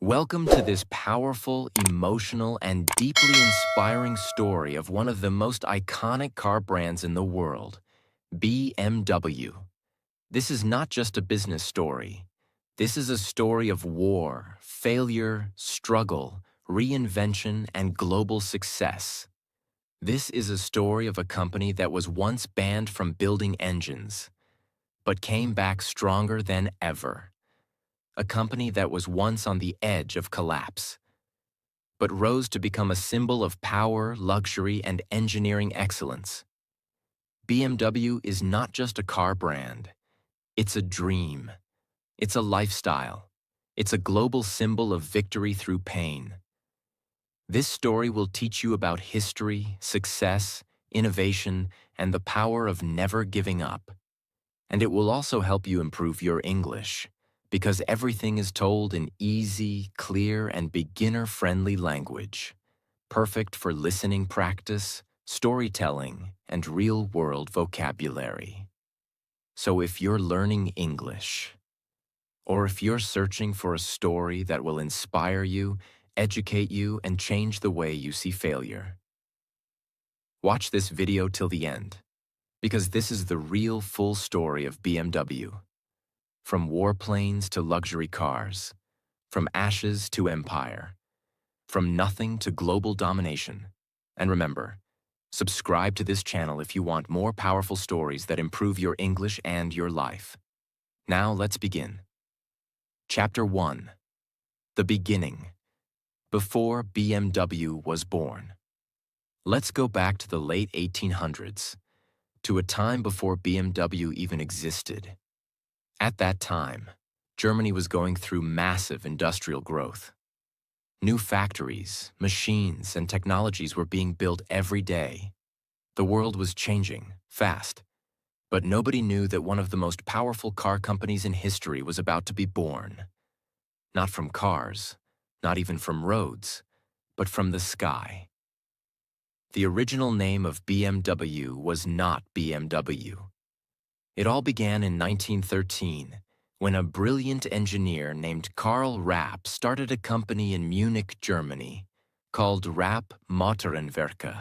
Welcome to this powerful, emotional, and deeply inspiring story of one of the most iconic car brands in the world, BMW. This is not just a business story. This is a story of war, failure, struggle, reinvention, and global success. This is a story of a company that was once banned from building engines, but came back stronger than ever. A company that was once on the edge of collapse, but rose to become a symbol of power, luxury, and engineering excellence. BMW is not just a car brand. It's a dream. It's a lifestyle. It's a global symbol of victory through pain. This story will teach you about history, success, innovation, and the power of never giving up. And it will also help you improve your English, because everything is told in easy, clear, and beginner-friendly language, perfect for listening practice, storytelling, and real-world vocabulary. So if you're learning English, or if you're searching for a story that will inspire you, educate you, and change the way you see failure, watch this video till the end, because this is the real full story of BMW. From warplanes to luxury cars, from ashes to empire, from nothing to global domination. And remember, subscribe to this channel if you want more powerful stories that improve your English and your life. Now let's begin. Chapter 1. The Beginning. Before BMW was born. Let's go back to the late 1800s, to a time before BMW even existed. At that time, Germany was going through massive industrial growth. New factories, machines, and technologies were being built every day. The world was changing, fast, but nobody knew that one of the most powerful car companies in history was about to be born. Not from cars, not even from roads, but from the sky. The original name of BMW was not BMW. It all began in 1913, when a brilliant engineer named Karl Rapp started a company in Munich, Germany, called Rapp Motorenwerke.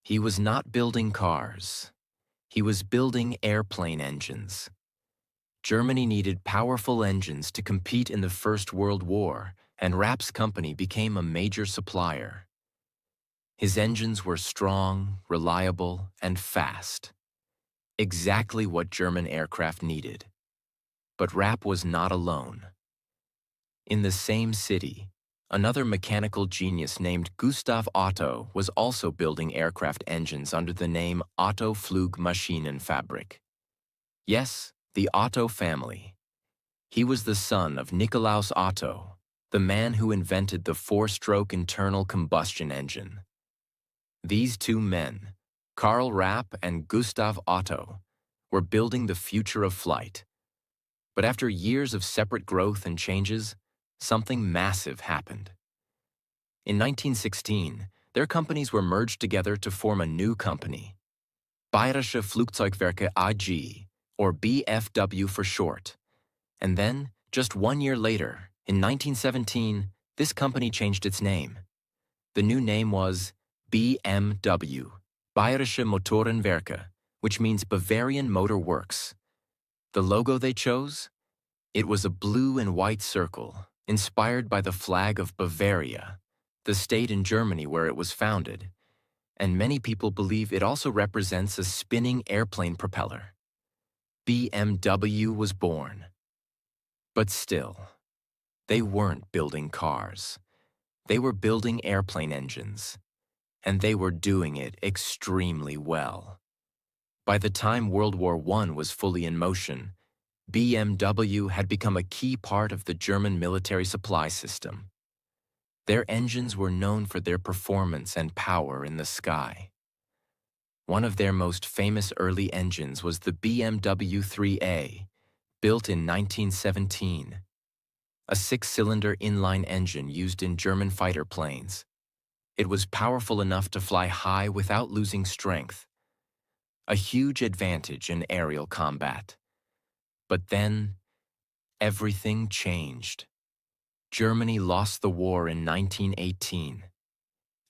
He was not building cars. He was building airplane engines. Germany needed powerful engines to compete in the First World War, and Rapp's company became a major supplier. His engines were strong, reliable, and fast. Exactly what German aircraft needed. But Rapp was not alone. In the same city, another mechanical genius named Gustav Otto was also building aircraft engines under the name Otto Flugmaschinenfabrik. Yes, the Otto family. He was the son of Nikolaus Otto, the man who invented the four-stroke internal combustion engine. These two men, Karl Rapp and Gustav Otto, were building the future of flight. But after years of separate growth and changes, something massive happened. In 1916, their companies were merged together to form a new company, Bayerische Flugzeugwerke AG, or BFW for short. And then, just 1 year later, in 1917, this company changed its name. The new name was BMW, Bayerische Motorenwerke, which means Bavarian Motor Works. The logo they chose? It was a blue and white circle, inspired by the flag of Bavaria, the state in Germany where it was founded, and many people believe it also represents a spinning airplane propeller. BMW was born. But still, they weren't building cars. They were building airplane engines, and they were doing it extremely well. By the time World War I was fully in motion, BMW had become a key part of the German military supply system. Their engines were known for their performance and power in the sky. One of their most famous early engines was the BMW 3A, built in 1917, a six-cylinder inline engine used in German fighter planes. It was powerful enough to fly high without losing strength, a huge advantage in aerial combat. But then, everything changed. Germany lost the war in 1918,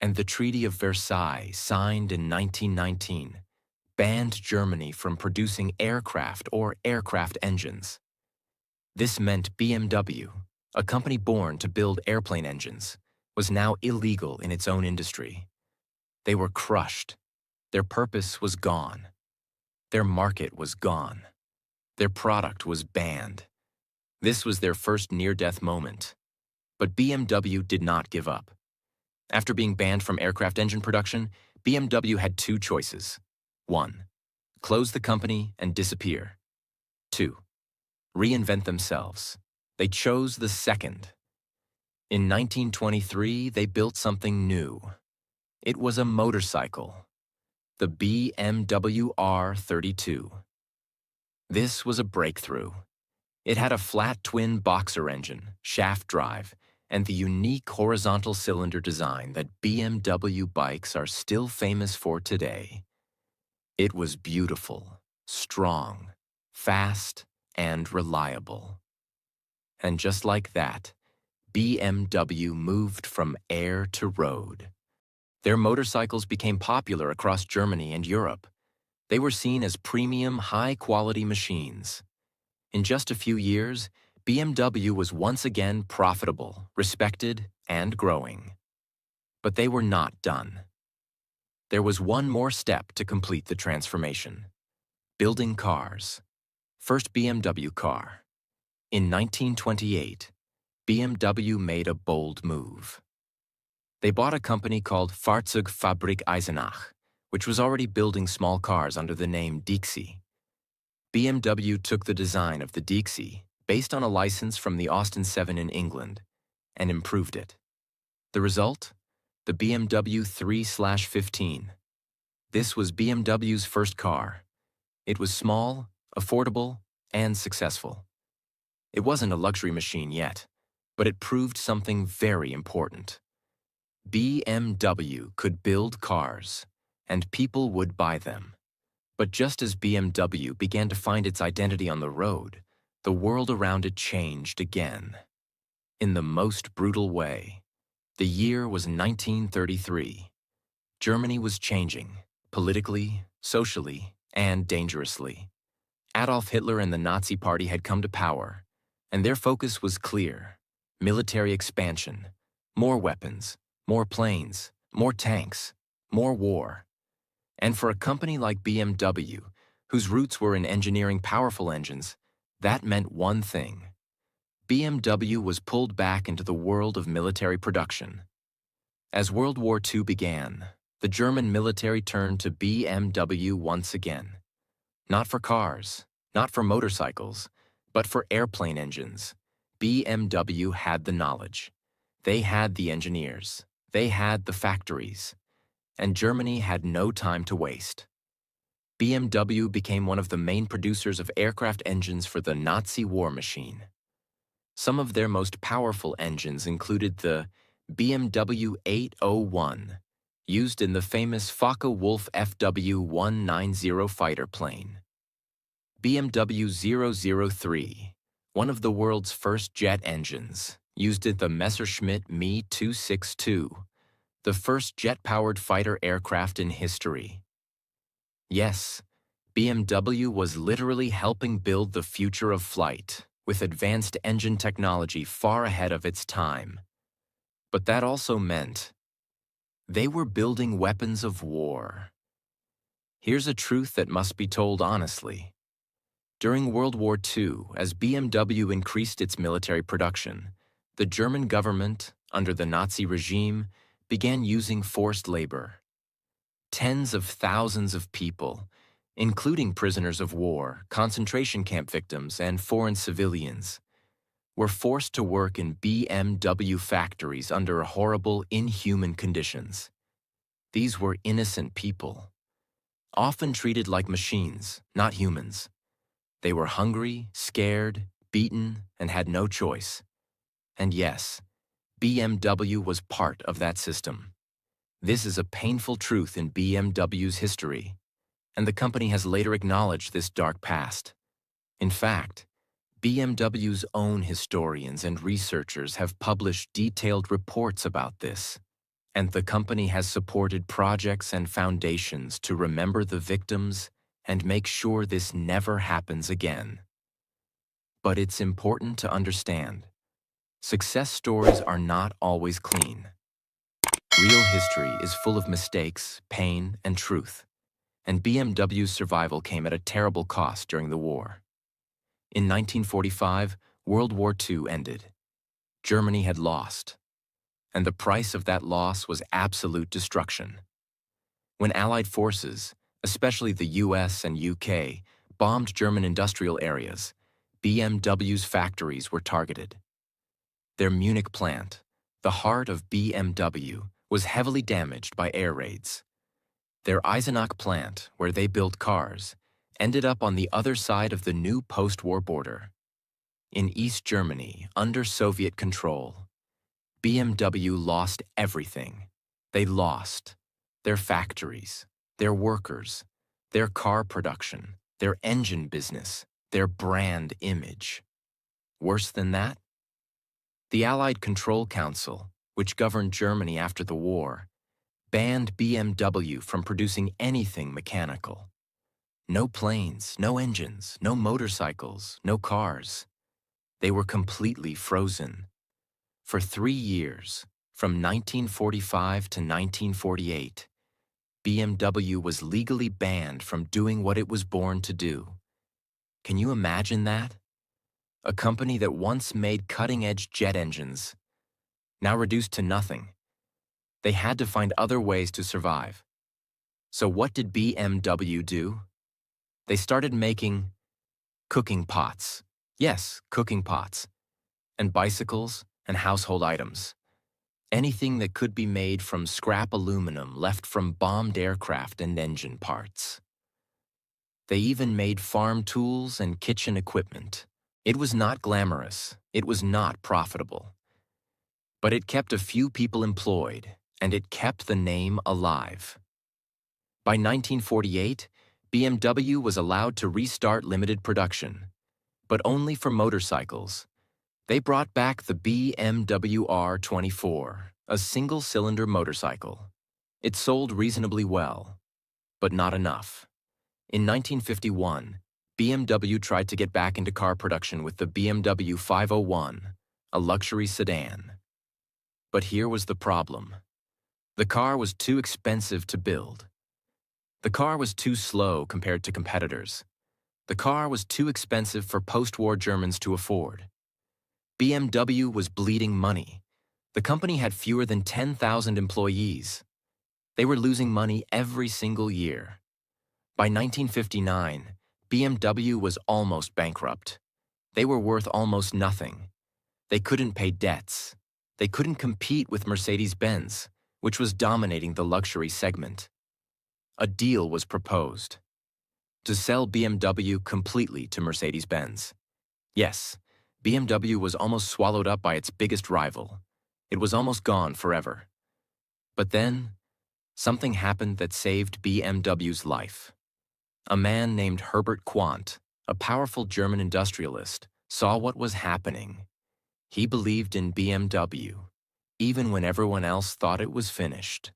and the Treaty of Versailles, signed in 1919, banned Germany from producing aircraft or aircraft engines. This meant BMW, a company born to build airplane engines, was now illegal in its own industry. They were crushed. Their purpose was gone. Their market was gone. Their product was banned. This was their first near-death moment. But BMW did not give up. After being banned from aircraft engine production, BMW had two choices. 1. Close the company and disappear. 2. Reinvent themselves. They chose the second. In 1923, they built something new. It was a motorcycle, the BMW R32. This was a breakthrough. It had a flat twin boxer engine, shaft drive, and the unique horizontal cylinder design that BMW bikes are still famous for today. It was beautiful, strong, fast, and reliable. And just like that, BMW moved from air to road. Their motorcycles became popular across Germany and Europe. They were seen as premium, high-quality machines. In just a few years, BMW was once again profitable, respected, and growing. But they were not done. There was one more step to complete the transformation: building cars. First BMW car. In 1928, BMW made a bold move. They bought a company called Fahrzeugfabrik Eisenach, which was already building small cars under the name Dixie. BMW took the design of the Dixie, based on a license from the Austin 7 in England, and improved it. The result? The BMW 3/15. This was BMW's first car. It was small, affordable, and successful. It wasn't a luxury machine yet, but it proved something very important. BMW could build cars, and people would buy them. But just as BMW began to find its identity on the road, the world around it changed again. In the most brutal way. The year was 1933. Germany was changing, politically, socially, and dangerously. Adolf Hitler and the Nazi Party had come to power, and their focus was clear: military expansion, more weapons, more planes, more tanks, more war. And for a company like BMW, whose roots were in engineering powerful engines, that meant one thing: BMW was pulled back into the world of military production. As World War II began, the German military turned to BMW once again. Not for cars, not for motorcycles, but for airplane engines. BMW had the knowledge. They had the engineers. They had the factories. And Germany had no time to waste. BMW became one of the main producers of aircraft engines for the Nazi war machine. Some of their most powerful engines included the BMW 801, used in the famous Focke-Wulf FW-190 fighter plane. BMW 003, one of the world's first jet engines, used in the Messerschmitt Me 262, the first jet-powered fighter aircraft in history. Yes, BMW was literally helping build the future of flight, with advanced engine technology far ahead of its time. But that also meant they were building weapons of war. Here's a truth that must be told honestly. During World War II, as BMW increased its military production, the German government, under the Nazi regime, began using forced labor. Tens of thousands of people, including prisoners of war, concentration camp victims, and foreign civilians, were forced to work in BMW factories under horrible, inhuman conditions. These were innocent people, often treated like machines, not humans. They were hungry, scared, beaten, and had no choice. And yes, BMW was part of that system. This is a painful truth in BMW's history, and the company has later acknowledged this dark past. In fact, BMW's own historians and researchers have published detailed reports about this, and the company has supported projects and foundations to remember the victims and make sure this never happens again. But it's important to understand, success stories are not always clean. Real history is full of mistakes, pain, and truth, and BMW's survival came at a terrible cost during the war. In 1945, World War II ended. Germany had lost, and the price of that loss was absolute destruction. When Allied forces, especially the US and UK, bombed German industrial areas, BMW's factories were targeted. Their Munich plant, the heart of BMW, was heavily damaged by air raids. Their Eisenach plant, where they built cars, ended up on the other side of the new post-war border. In East Germany, under Soviet control, BMW lost everything. They lost their factories, their workers, their car production, their engine business, their brand image. Worse than that, the Allied Control Council, which governed Germany after the war, banned BMW from producing anything mechanical. No planes, no engines, no motorcycles, no cars. They were completely frozen. For 3 years, from 1945 to 1948, BMW was legally banned from doing what it was born to do. Can you imagine that? A company that once made cutting-edge jet engines, now reduced to nothing. They had to find other ways to survive. So what did BMW do? They started making cooking pots. Yes, cooking pots. And bicycles and household items. Anything that could be made from scrap aluminum left from bombed aircraft and engine parts. They even made farm tools and kitchen equipment. It was not glamorous. It was not profitable. But it kept a few people employed, and it kept the name alive. By 1948, BMW was allowed to restart limited production, but only for motorcycles. They brought back the BMW R24, a single-cylinder motorcycle. It sold reasonably well, but not enough. In 1951, BMW tried to get back into car production with the BMW 501, a luxury sedan. But here was the problem. The car was too expensive to build. The car was too slow compared to competitors. The car was too expensive for post-war Germans to afford. BMW was bleeding money. The company had fewer than 10,000 employees. They were losing money every single year. By 1959, BMW was almost bankrupt. They were worth almost nothing. They couldn't pay debts. They couldn't compete with Mercedes-Benz, which was dominating the luxury segment. A deal was proposed to sell BMW completely to Mercedes-Benz. Yes, BMW was almost swallowed up by its biggest rival. It was almost gone forever. But then, something happened that saved BMW's life. A man named Herbert Quandt, a powerful German industrialist, saw what was happening. He believed in BMW, even when everyone else thought it was finished.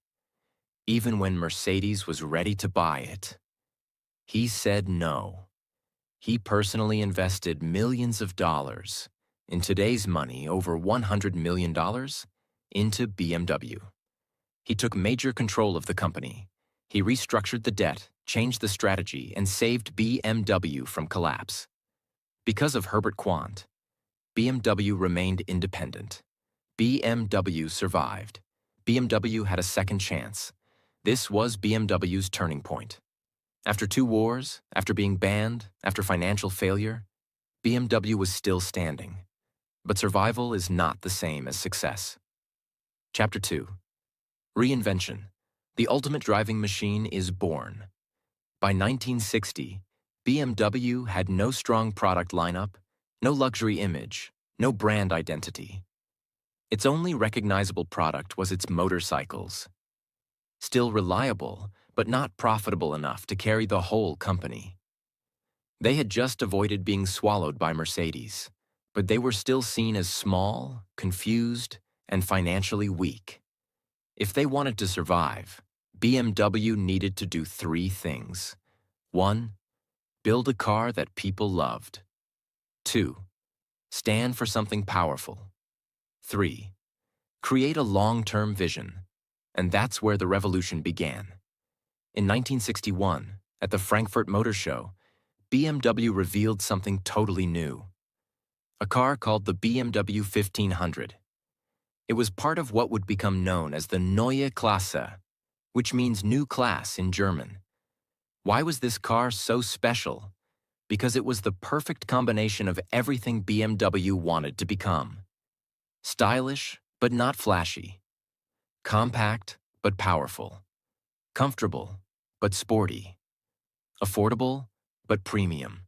Even when Mercedes was ready to buy it. He said no. He personally invested millions of dollars, in today's money over $100 million, into BMW. He took major control of the company. He restructured the debt, changed the strategy, and saved BMW from collapse. Because of Herbert Quandt, BMW remained independent. BMW survived. BMW had a second chance. This was BMW's turning point. After 2 wars, after being banned, after financial failure, BMW was still standing. But survival is not the same as success. Chapter 2. Reinvention. The ultimate driving machine is born. By 1960, BMW had no strong product lineup, no luxury image, no brand identity. Its only recognizable product was its motorcycles. Still reliable, but not profitable enough to carry the whole company. They had just avoided being swallowed by Mercedes, but they were still seen as small, confused, and financially weak. If they wanted to survive, BMW needed to do three things. 1. Build a car that people loved. 2. Stand for something powerful. 3. Create a long-term vision. And that's where the revolution began. In 1961, at the Frankfurt Motor Show, BMW revealed something totally new. A car called the BMW 1500. It was part of what would become known as the Neue Klasse, which means new class in German. Why was this car so special? Because it was the perfect combination of everything BMW wanted to become. Stylish, but not flashy. Compact, but powerful. Comfortable, but sporty. Affordable, but premium.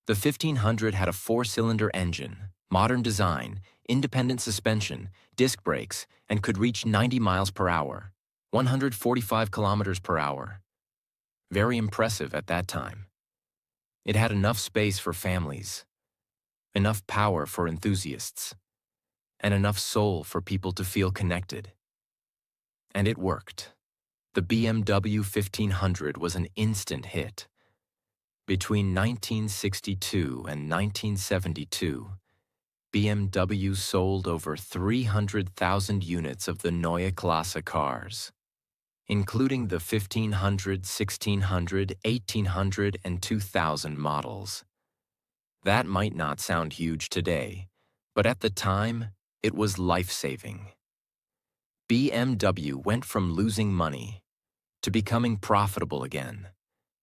The 1500 had a 4-cylinder engine, modern design, independent suspension, disc brakes, and could reach 90 miles per hour, 145 kilometers per hour. Very impressive at that time. It had enough space for families, enough power for enthusiasts, and enough soul for people to feel connected. And it worked. The BMW 1500 was an instant hit. Between 1962 and 1972, BMW sold over 300,000 units of the Neue Klasse cars, including the 1500, 1600, 1800, and 2000 models. That might not sound huge today, but at the time, it was life-saving. BMW went from losing money to becoming profitable again.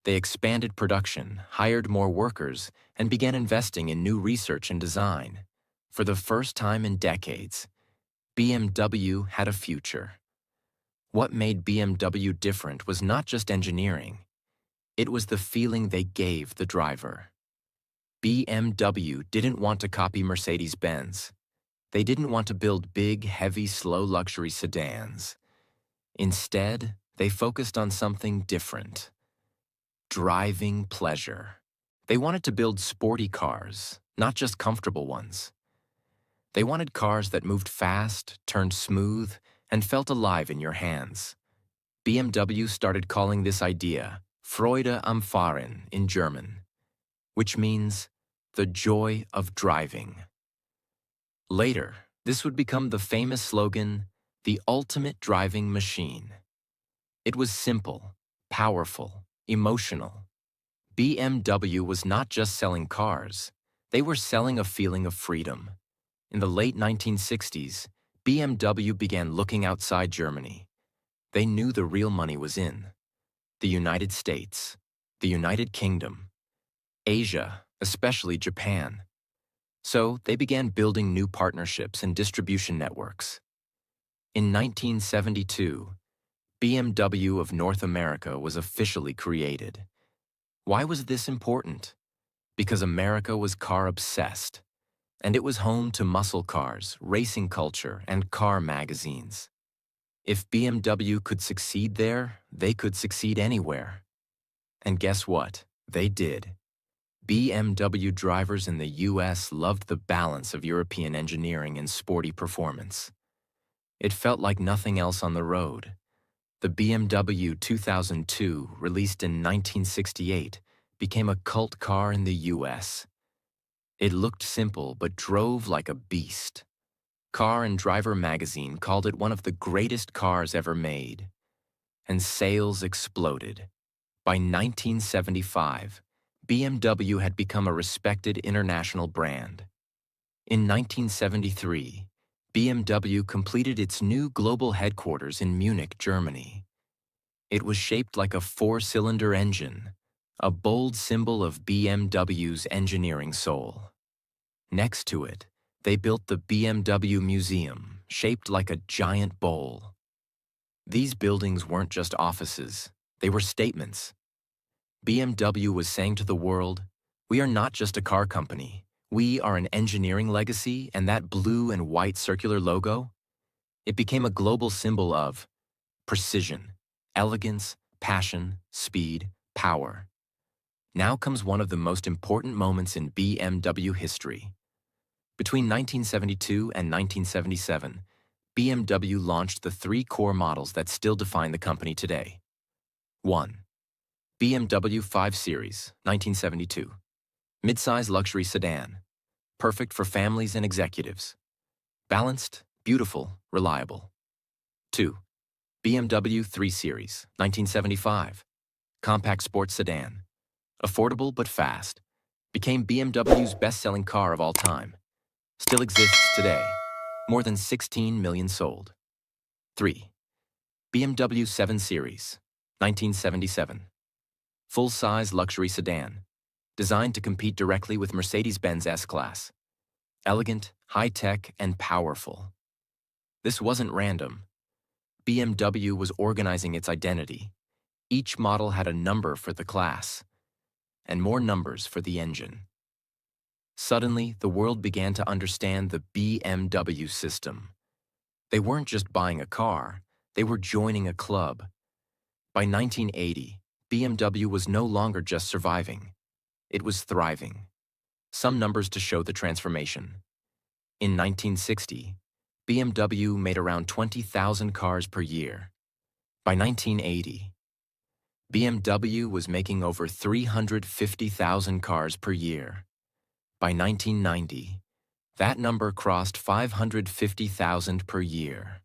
They expanded production, hired more workers, and began investing in new research and design. For the first time in decades, BMW had a future. What made BMW different was not just engineering. It was the feeling they gave the driver. BMW didn't want to copy Mercedes-Benz. They didn't want to build big, heavy, slow luxury sedans. Instead, they focused on something different. Driving pleasure. They wanted to build sporty cars, not just comfortable ones. They wanted cars that moved fast, turned smooth, and felt alive in your hands. BMW started calling this idea Freude am Fahren in German, which means the joy of driving. Later, this would become the famous slogan, the ultimate driving machine. It was simple, powerful, emotional. BMW was not just selling cars, they were selling a feeling of freedom. In the late 1960s, BMW began looking outside Germany. They knew the real money was in the United States, the United Kingdom, Asia, especially Japan. So they began building new partnerships and distribution networks. In 1972, BMW of North America was officially created. Why was this important? Because America was car-obsessed, and it was home to muscle cars, racing culture, and car magazines. If BMW could succeed there, they could succeed anywhere. And guess what? They did. BMW drivers in the US loved the balance of European engineering and sporty performance. It felt like nothing else on the road. The BMW 2002, released in 1968, became a cult car in the US. It looked simple but drove like a beast. Car and Driver magazine called it one of the greatest cars ever made. And sales exploded. By 1975, BMW had become a respected international brand. In 1973, BMW completed its new global headquarters in Munich, Germany. It was shaped like a 4-cylinder engine, a bold symbol of BMW's engineering soul. Next to it, they built the BMW Museum, shaped like a giant bowl. These buildings weren't just offices, they were statements. BMW was saying to the world, we are not just a car company. We are an engineering legacy, and that blue and white circular logo, it became a global symbol of precision, elegance, passion, speed, power. Now comes one of the most important moments in BMW history. Between 1972 and 1977, BMW launched the three core models that still define the company today. 1. BMW 5 Series, 1972. Midsize luxury sedan. Perfect for families and executives. Balanced, beautiful, reliable. 2. BMW 3 Series, 1975. Compact sports sedan. Affordable but fast. Became BMW's best-selling car of all time. Still exists today. More than 16 million sold. 3. BMW 7 Series, 1977. Full-size luxury sedan. Designed to compete directly with Mercedes-Benz S-Class. Elegant, high-tech, and powerful. This wasn't random. BMW was organizing its identity. Each model had a number for the class, and more numbers for the engine. Suddenly, the world began to understand the BMW system. They weren't just buying a car, they were joining a club. By 1980, BMW was no longer just surviving. It was thriving. Some numbers to show the transformation. In 1960, BMW made around 20,000 cars per year. By 1980, BMW was making over 350,000 cars per year. By 1990, that number crossed 550,000 per year.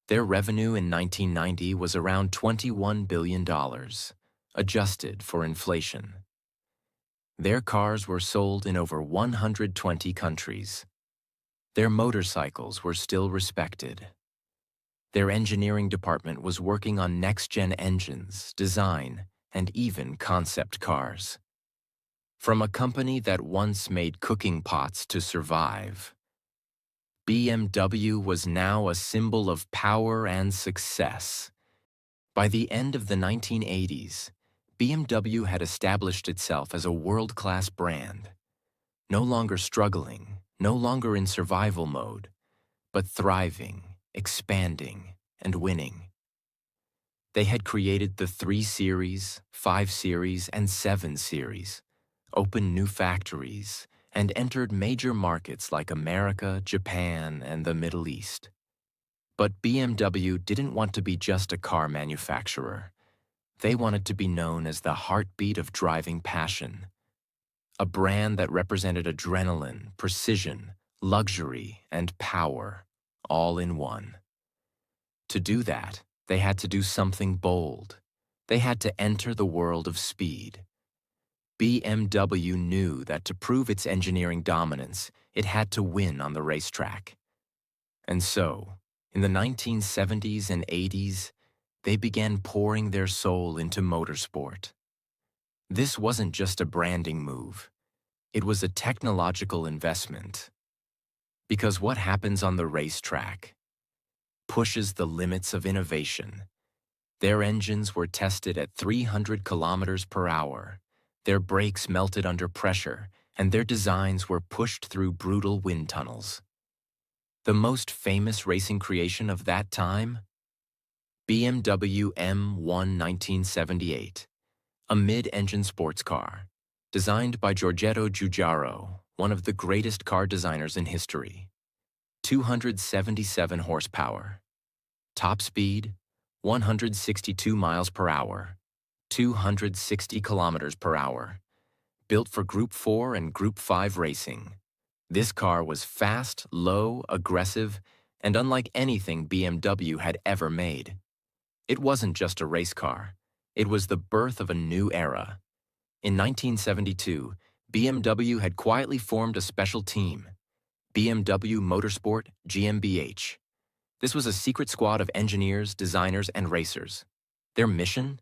Their revenue in 1990 was around $21 billion, adjusted for inflation. Their cars were sold in over 120 countries. Their motorcycles were still respected. Their engineering department was working on next-gen engines, design, and even concept cars. From a company that once made cooking pots to survive, BMW was now a symbol of power and success. By the end of the 1980s, BMW had established itself as a world-class brand, no longer struggling, no longer in survival mode, but thriving, expanding, and winning. They had created the 3 Series, 5 Series, and 7 Series, opened new factories, and entered major markets like America, Japan, and the Middle East. But BMW didn't want to be just a car manufacturer. They wanted to be known as the heartbeat of driving passion, a brand that represented adrenaline, precision, luxury, and power, all in one. To do that, they had to do something bold. They had to enter the world of speed. BMW knew that to prove its engineering dominance, it had to win on the racetrack. And so, in the 1970s and 80s, they began pouring their soul into motorsport. This wasn't just a branding move. It was a technological investment. Because what happens on the racetrack pushes the limits of innovation. Their engines were tested at 300 kilometers per hour. Their brakes melted under pressure, and their designs were pushed through brutal wind tunnels. The most famous racing creation of that time? BMW M1 1978, a mid-engine sports car, designed by Giorgetto Giugiaro, one of the greatest car designers in history. 277 horsepower. Top speed, 162 miles per hour, 260 kilometers per hour. Built for Group 4 and Group 5 racing. This car was fast, low, aggressive, and unlike anything BMW had ever made. It wasn't just a race car. It was the birth of a new era. In 1972, BMW had quietly formed a special team, BMW Motorsport GmbH. This was a secret squad of engineers, designers, and racers. Their mission?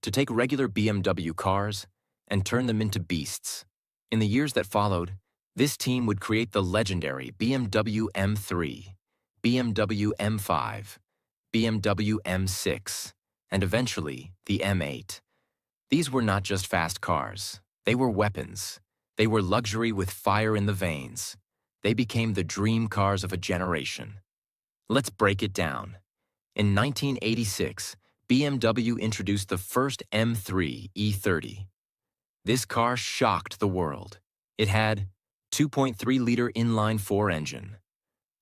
To take regular BMW cars and turn them into beasts. In the years that followed, this team would create the legendary BMW M3, BMW M5, BMW M6, and eventually the M8. These were not just fast cars. They were weapons. They were luxury with fire in the veins. They became the dream cars of a generation. Let's break it down. In 1986, BMW introduced the first M3 E30. This car shocked the world. It had 2.3-liter inline-4 engine,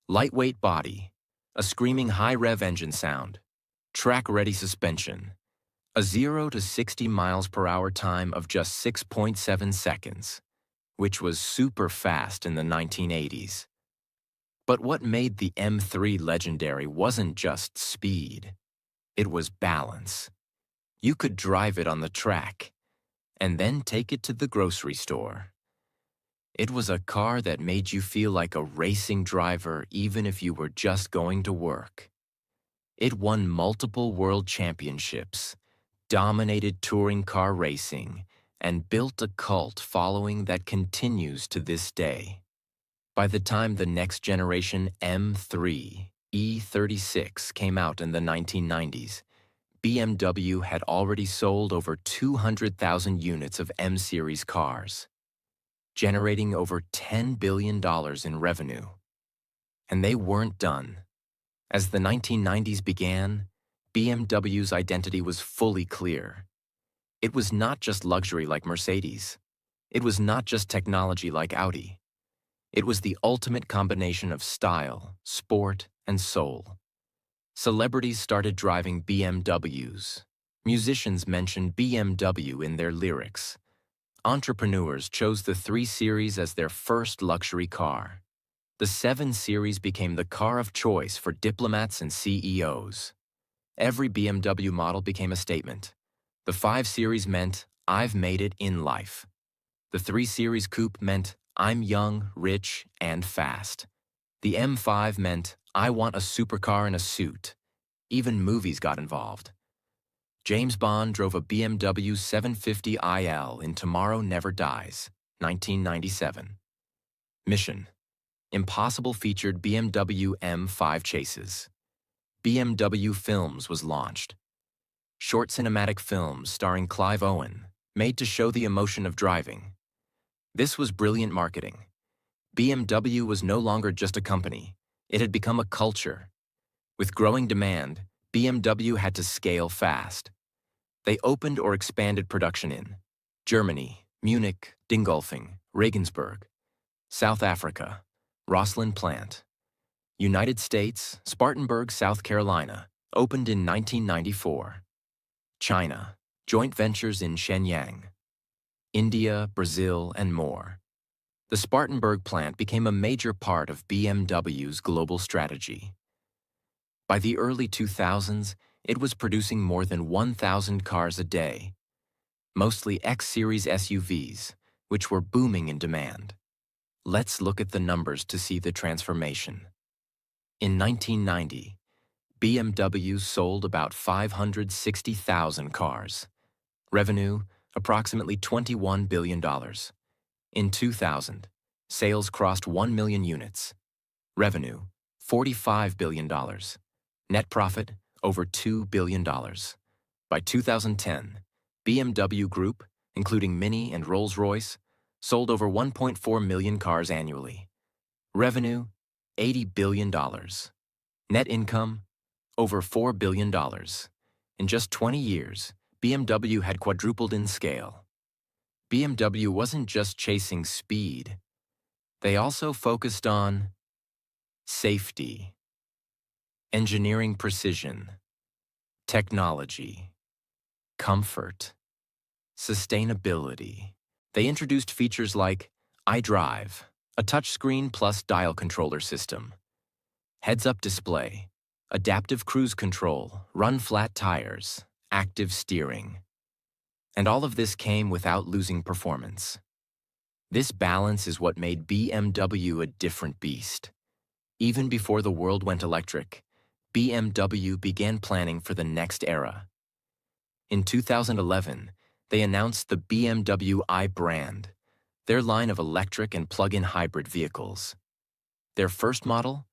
lightweight body, a screaming high-rev engine sound, track-ready suspension, a 0 to 60 miles per hour time of just 6.7 seconds, which was super fast in the 1980s. But what made the M3 legendary wasn't just speed. It was balance. You could drive it on the track and then take it to the grocery store. It was a car that made you feel like a racing driver even if you were just going to work. It won multiple world championships, dominated touring car racing, and built a cult following that continues to this day. By the time the next generation M3 E36 came out in the 1990s, BMW had already sold over 200,000 units of M-series cars, generating over $10 billion in revenue. And they weren't done. As the 1990s began, BMW's identity was fully clear. It was not just luxury like Mercedes. It was not just technology like Audi. It was the ultimate combination of style, sport, and soul. Celebrities started driving BMWs. Musicians mentioned BMW in their lyrics. Entrepreneurs chose the 3 Series as their first luxury car. The 7 Series became the car of choice for diplomats and CEOs. Every BMW model became a statement. The 5 Series meant, "I've made it in life." The 3 Series Coupe meant, "I'm young, rich, and fast." The M5 meant, "I want a supercar in a suit." Even movies got involved. James Bond drove a BMW 750 IL in Tomorrow Never Dies, 1997. Mission: Impossible featured BMW M5 chases. BMW Films was launched. Short cinematic films starring Clive Owen, made to show the emotion of driving. This was brilliant marketing. BMW was no longer just a company. It had become a culture. With growing demand, BMW had to scale fast. They opened or expanded production in Germany, Munich, Dingolfing, Regensburg; South Africa, Rosslyn plant; United States, Spartanburg, South Carolina, opened in 1994; China, joint ventures in Shenyang; India, Brazil, and more. The Spartanburg plant became a major part of BMW's global strategy. By the early 2000s, it was producing more than 1,000 cars a day, mostly X-Series SUVs, which were booming in demand. Let's look at the numbers to see the transformation. In 1990, BMW sold about 560,000 cars. Revenue, approximately $21 billion. In 2000, sales crossed 1 million units. Revenue, $45 billion. Net profit, over $2 billion. By 2010, BMW Group, including Mini and Rolls-Royce, sold over 1.4 million cars annually. Revenue, $80 billion. Net income, over $4 billion. In just 20 years, BMW had quadrupled in scale. BMW wasn't just chasing speed. They also focused on safety, engineering precision, technology, comfort, sustainability. They introduced features like iDrive, a touchscreen plus dial controller system, heads-up display, adaptive cruise control, run-flat tires, active steering. And all of this came without losing performance. This balance is what made BMW a different beast. Even before the world went electric, BMW began planning for the next era. In 2011, they announced the BMW i brand, their line of electric and plug-in hybrid vehicles. Their first model,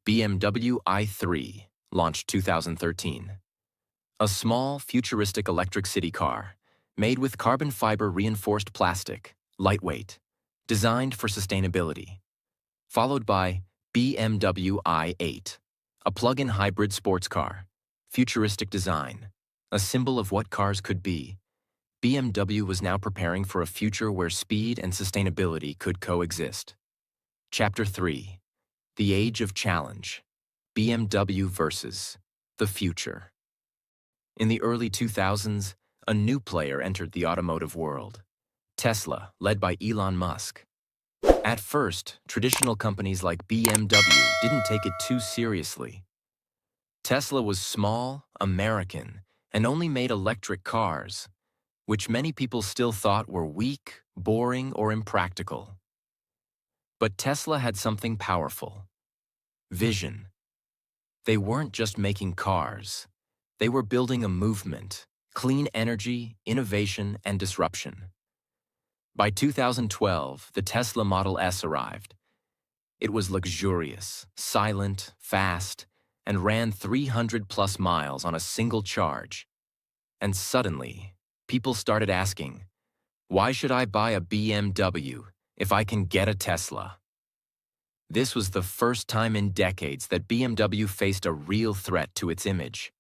BMW i3, launched 2013. A small, futuristic electric city car, made with carbon fiber reinforced plastic, lightweight, designed for sustainability. Followed by BMW i8, a plug-in hybrid sports car, futuristic design, a symbol of what cars could be. BMW was now preparing for a future where speed and sustainability could coexist. Chapter 3: The Age of Challenge. BMW versus the future. In the early 2000s, a new player entered the automotive world: Tesla, led by Elon Musk. At first, traditional companies like BMW didn't take it too seriously. Tesla was small, American, and only made electric cars, which many people still thought were weak, boring, or impractical. But Tesla had something powerful: vision. They weren't just making cars. They were building a movement: clean energy, innovation, and disruption. By 2012, the Tesla Model S arrived. It was luxurious, silent, fast, and ran 300+ miles on a single charge. And suddenly, people started asking, why should I buy a BMW if I can get a Tesla? This was the first time in decades that BMW faced a real threat to its image.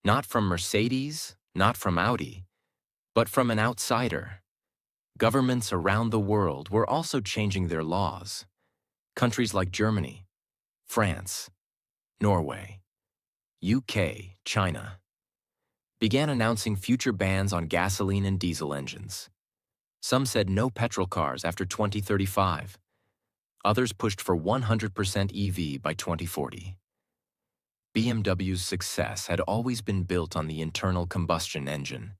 Not from Mercedes, not from Audi, but from an outsider. Governments around the world were also changing their laws. Countries like Germany, France, Norway, UK, China began announcing future bans on gasoline and diesel engines. Some said no petrol cars after 2035. Others pushed for 100% EV by 2040. BMW's success had always been built on the internal combustion engine,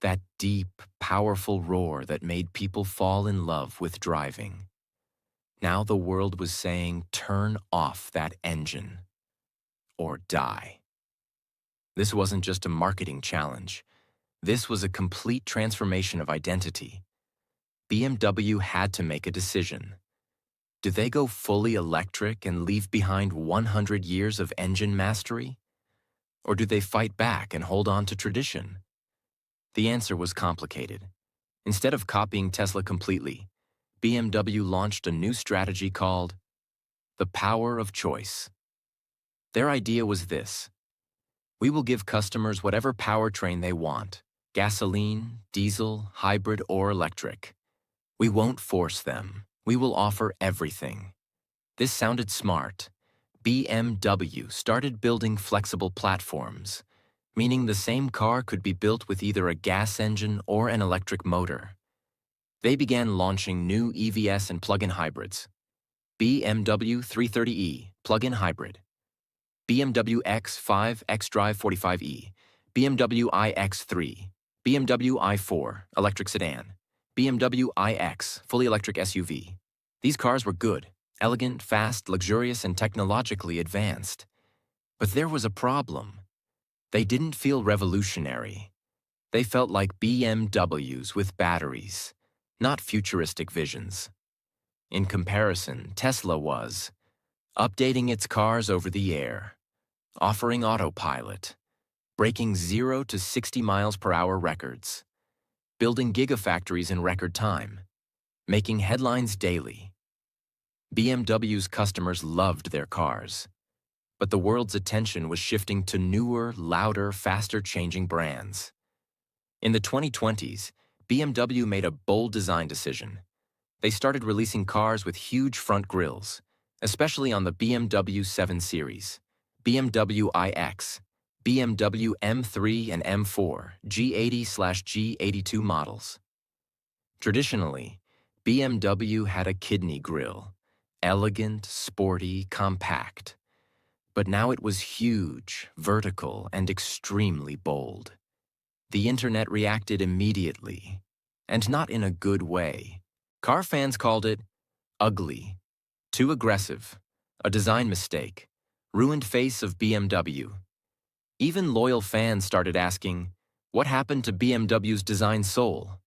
that deep, powerful roar that made people fall in love with driving. Now the world was saying, turn off that engine or die. This wasn't just a marketing challenge. This was a complete transformation of identity. BMW had to make a decision. Do they go fully electric and leave behind 100 years of engine mastery? Or do they fight back and hold on to tradition? The answer was complicated. Instead of copying Tesla completely, BMW launched a new strategy called the power of choice. Their idea was this: we will give customers whatever powertrain they want: gasoline, diesel, hybrid, or electric. We won't force them. We will offer everything. This sounded smart. BMW started building flexible platforms, meaning the same car could be built with either a gas engine or an electric motor. They began launching new EVs and plug-in hybrids: BMW 330e, plug-in hybrid; BMW X5 xDrive 45e, BMW iX3, BMW i4, electric sedan, BMW iX, fully electric SUV. These cars were good, elegant, fast, luxurious, and technologically advanced. But there was a problem. They didn't feel revolutionary. They felt like BMWs with batteries, not futuristic visions. In comparison, Tesla was updating its cars over the air, offering autopilot, breaking 0 to 60 miles per hour records, building gigafactories in record time, making headlines daily. BMW's customers loved their cars, but the world's attention was shifting to newer, louder, faster-changing brands. In the 2020s, BMW made a bold design decision. They started releasing cars with huge front grilles, especially on the BMW 7 Series, BMW iX, BMW M3 and M4, G80/G82 models. Traditionally, BMW had a kidney grille, elegant, sporty, compact. But now it was huge, vertical, and extremely bold. The internet reacted immediately, and not in a good way. Car fans called it ugly, too aggressive, a design mistake, ruined face of BMW. Even loyal fans started asking, what happened to BMW's design soul?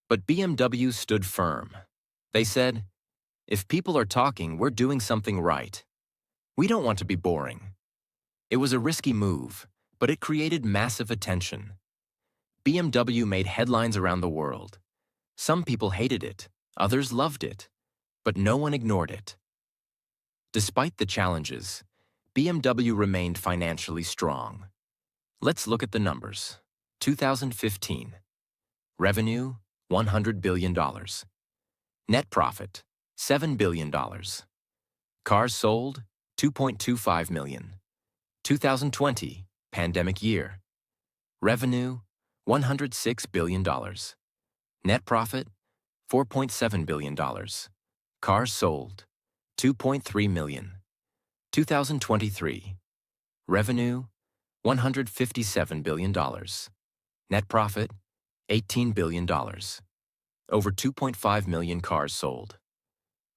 But BMW stood firm. They said, if people are talking, we're doing something right. We don't want to be boring. It was a risky move, but it created massive attention. BMW made headlines around the world. Some people hated it, others loved it, but no one ignored it. Despite the challenges, BMW remained financially strong. Let's look at the numbers. 2015. Revenue, $100 billion. Net profit, $7 billion. Cars sold, 2.25 million. 2020, pandemic year. Revenue, $106 billion. Net profit, $4.7 billion. Cars sold, 2.3 million. 2023. Revenue, $157 billion. Net profit, $18 billion. Over 2.5 million cars sold.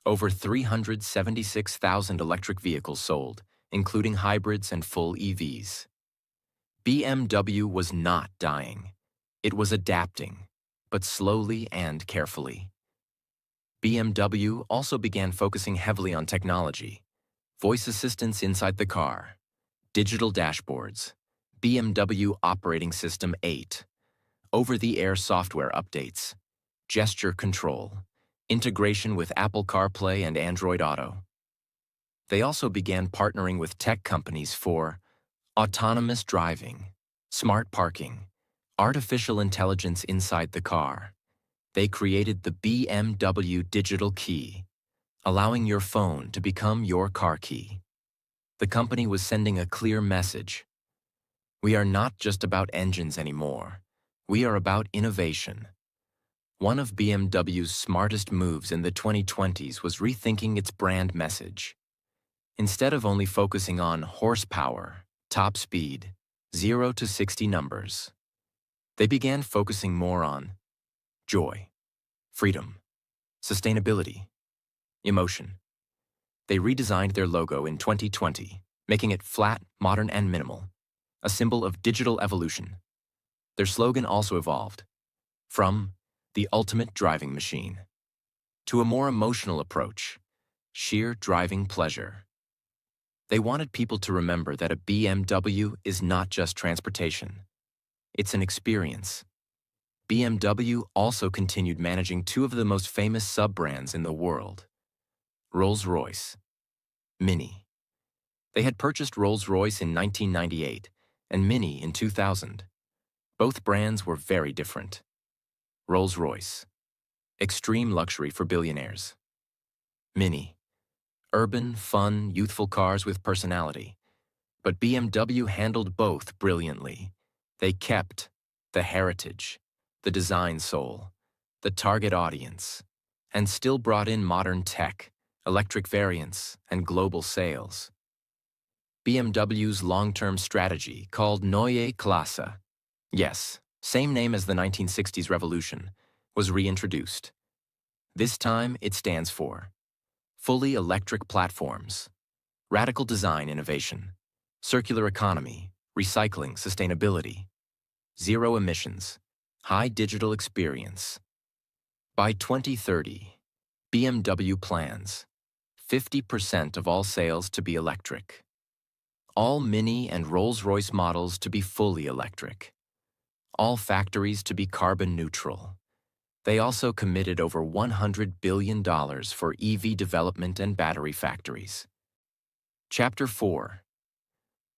Over 376,000 electric vehicles sold, including hybrids and full EVs. BMW was not dying. It was adapting, but slowly and carefully. BMW also began focusing heavily on technology, voice assistants inside the car, digital dashboards, BMW Operating System 8, over-the-air software updates, gesture control, integration with Apple CarPlay and Android Auto. They also began partnering with tech companies for autonomous driving, smart parking, artificial intelligence inside the car. They created the BMW Digital Key, allowing your phone to become your car key. The company was sending a clear message. We are not just about engines anymore. We are about innovation. One of BMW's smartest moves in the 2020s was rethinking its brand message. Instead of only focusing on horsepower, top speed, 0 to 60 numbers, they began focusing more on joy, freedom, sustainability, emotion. They redesigned their logo in 2020, making it flat, modern, and minimal, a symbol of digital evolution. Their slogan also evolved from the ultimate driving machine to a more emotional approach, sheer driving pleasure. They wanted people to remember that a BMW is not just transportation. It's an experience. BMW also continued managing two of the most famous sub-brands in the world, Rolls-Royce, Mini. They had purchased Rolls-Royce in 1998 and Mini in 2000. Both brands were very different. Rolls-Royce, extreme luxury for billionaires. Mini, urban, fun, youthful cars with personality. But BMW handled both brilliantly. They kept the heritage, the design soul, the target audience, and still brought in modern tech, electric variants, and global sales. BMW's long-term strategy, called Neue Klasse, yes, same name as the 1960s revolution, was reintroduced. This time it stands for fully electric platforms, radical design innovation, circular economy, recycling sustainability, zero emissions, high digital experience. By 2030, BMW plans 50% of all sales to be electric, all Mini and Rolls-Royce models to be fully electric, all factories to be carbon neutral. They also committed over $100 billion for EV development and battery factories. Chapter 4.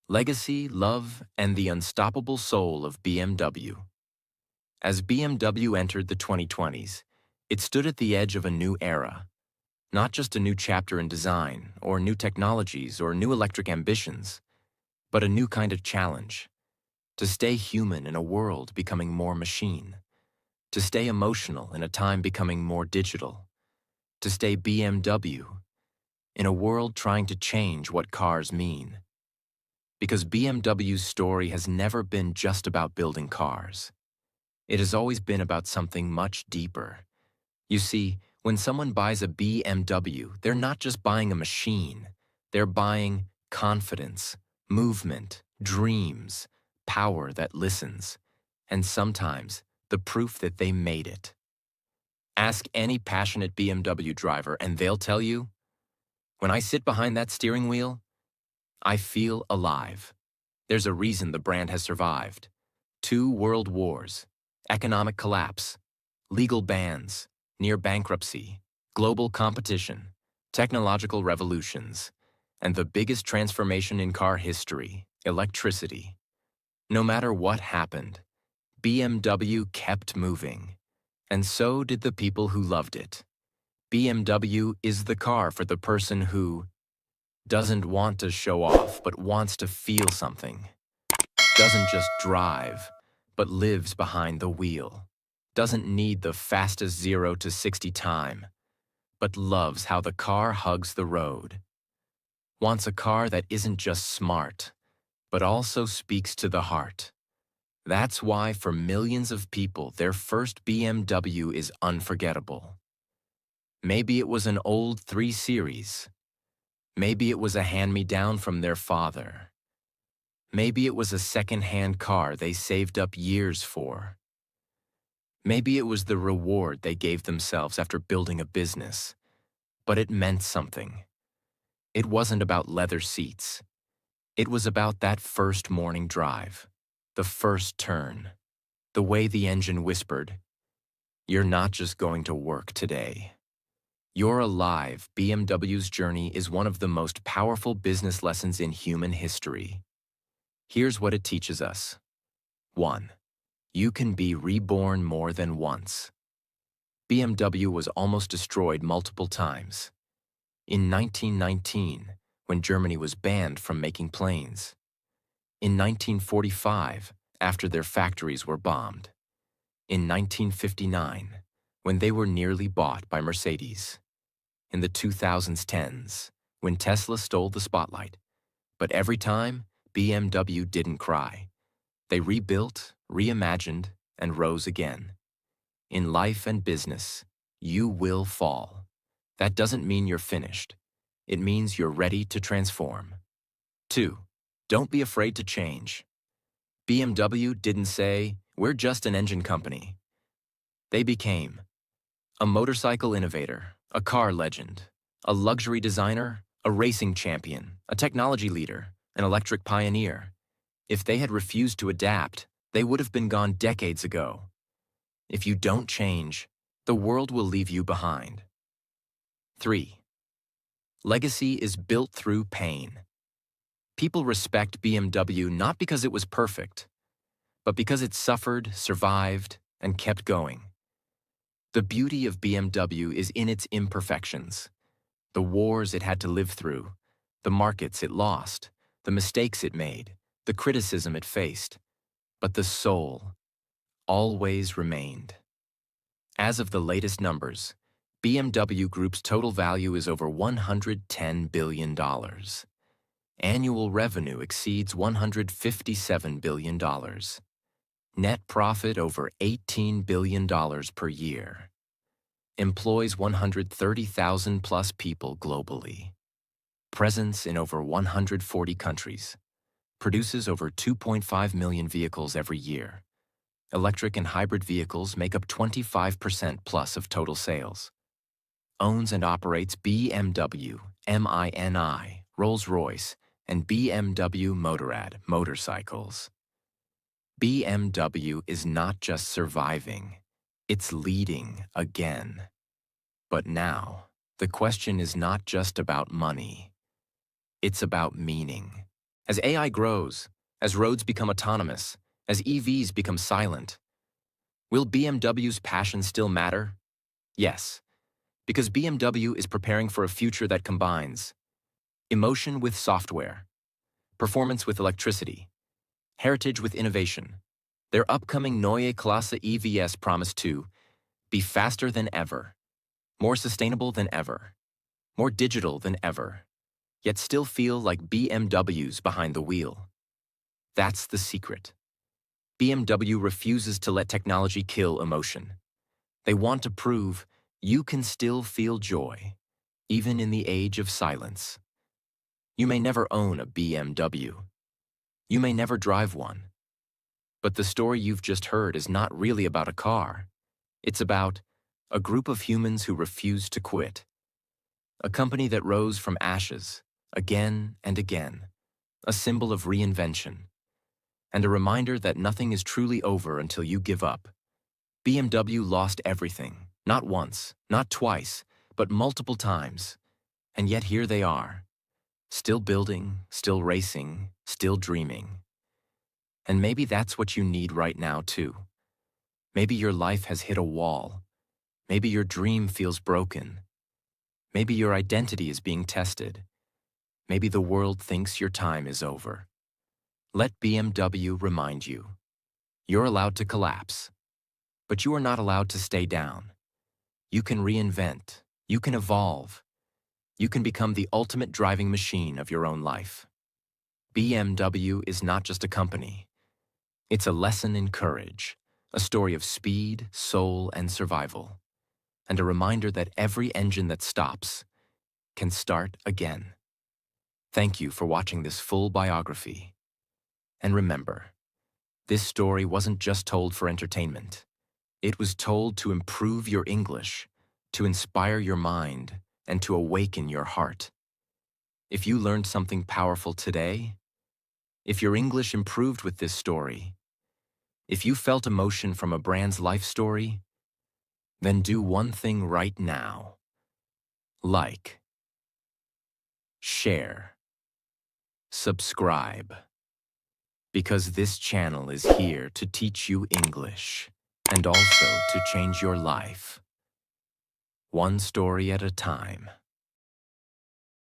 Legacy, Love, and the Unstoppable Soul of BMW. As BMW entered the 2020s, it stood at the edge of a new era. Not just a new chapter in design, or new technologies, or new electric ambitions, but a new kind of challenge. To stay human in a world becoming more machine. To stay emotional in a time becoming more digital. To stay BMW in a world trying to change what cars mean. Because BMW's story has never been just about building cars. It has always been about something much deeper. You see, when someone buys a BMW, they're not just buying a machine. They're buying confidence, movement, dreams, power that listens, and sometimes the proof that they made it. Ask any passionate BMW driver and they'll tell you, when I sit behind that steering wheel, I feel alive. There's a reason the brand has survived. 2 world wars, economic collapse, legal bans, near bankruptcy, global competition, technological revolutions, and the biggest transformation in car history, electricity. No matter what happened, BMW kept moving, and so did the people who loved it. BMW is the car for the person who doesn't want to show off but wants to feel something, doesn't just drive but lives behind the wheel, doesn't need the fastest 0 to 60 time, but loves how the car hugs the road, wants a car that isn't just smart but also speaks to the heart. That's why for millions of people, their first BMW is unforgettable. Maybe it was an old 3 Series. Maybe it was a hand-me-down from their father. Maybe it was a second-hand car they saved up years for. Maybe it was the reward they gave themselves after building a business. But it meant something. It wasn't about leather seats. It was about that first morning drive, the first turn, the way the engine whispered, "You're not just going to work today. You're alive." BMW's journey is one of the most powerful business lessons in human history. Here's what it teaches us. 1. You can be reborn more than once. BMW was almost destroyed multiple times. In 1919, when Germany was banned from making planes. In 1945, after their factories were bombed. In 1959, when they were nearly bought by Mercedes. In the 2010s, when Tesla stole the spotlight. But every time, BMW didn't cry. They rebuilt, reimagined, and rose again. In life and business, you will fall. That doesn't mean you're finished. It means you're ready to transform. 2. Don't be afraid to change. BMW didn't say, "We're just an engine company." They became a motorcycle innovator, a car legend, a luxury designer, a racing champion, a technology leader, an electric pioneer. If they had refused to adapt, they would have been gone decades ago. If you don't change, the world will leave you behind. 3. Legacy is built through pain. People respect BMW not because it was perfect, but because it suffered, survived, and kept going. The beauty of BMW is in its imperfections. The wars it had to live through, the markets it lost, the mistakes it made, the criticism it faced. But the soul always remained. As of the latest numbers, BMW Group's total value is over $110 billion. Annual revenue exceeds $157 billion. Net profit over $18 billion per year. Employs 130,000 plus people globally. Presence in over 140 countries. Produces over 2.5 million vehicles every year. Electric and hybrid vehicles make up 25% plus of total sales. Owns and operates BMW, MINI, Rolls-Royce, and BMW Motorrad motorcycles. BMW is not just surviving, it's leading again. But now, the question is not just about money. It's about meaning. As AI grows, as roads become autonomous, as EVs become silent, will BMW's passion still matter? Yes, because BMW is preparing for a future that combines emotion with software, performance with electricity, heritage with innovation. Their upcoming Neue Klasse EVs promise to be faster than ever, more sustainable than ever, more digital than ever, yet still feel like BMWs behind the wheel. That's the secret. BMW refuses to let technology kill emotion. They want to prove you can still feel joy, even in the age of silence. You may never own a BMW. You may never drive one. But the story you've just heard is not really about a car. It's about a group of humans who refuse to quit. A company that rose from ashes, again and again. A symbol of reinvention. And a reminder that nothing is truly over until you give up. BMW lost everything, not once, not twice, but multiple times. And yet here they are, still building, still racing, still dreaming. And maybe that's what you need right now too. Maybe your life has hit a wall. Maybe your dream feels broken. Maybe your identity is being tested. Maybe the world thinks your time is over. Let BMW remind you. You're allowed to collapse, but you are not allowed to stay down. You can reinvent. You can evolve. You can become the ultimate driving machine of your own life. BMW is not just a company. It's a lesson in courage, a story of speed, soul, and survival, and a reminder that every engine that stops can start again. Thank you for watching this full biography. And remember, this story wasn't just told for entertainment. It was told to improve your English, to inspire your mind, and to awaken your heart. If you learned something powerful today, if your English improved with this story, if you felt emotion from a brand's life story, then do one thing right now. Like, share, subscribe. Because this channel is here to teach you English and also to change your life, one story at a time.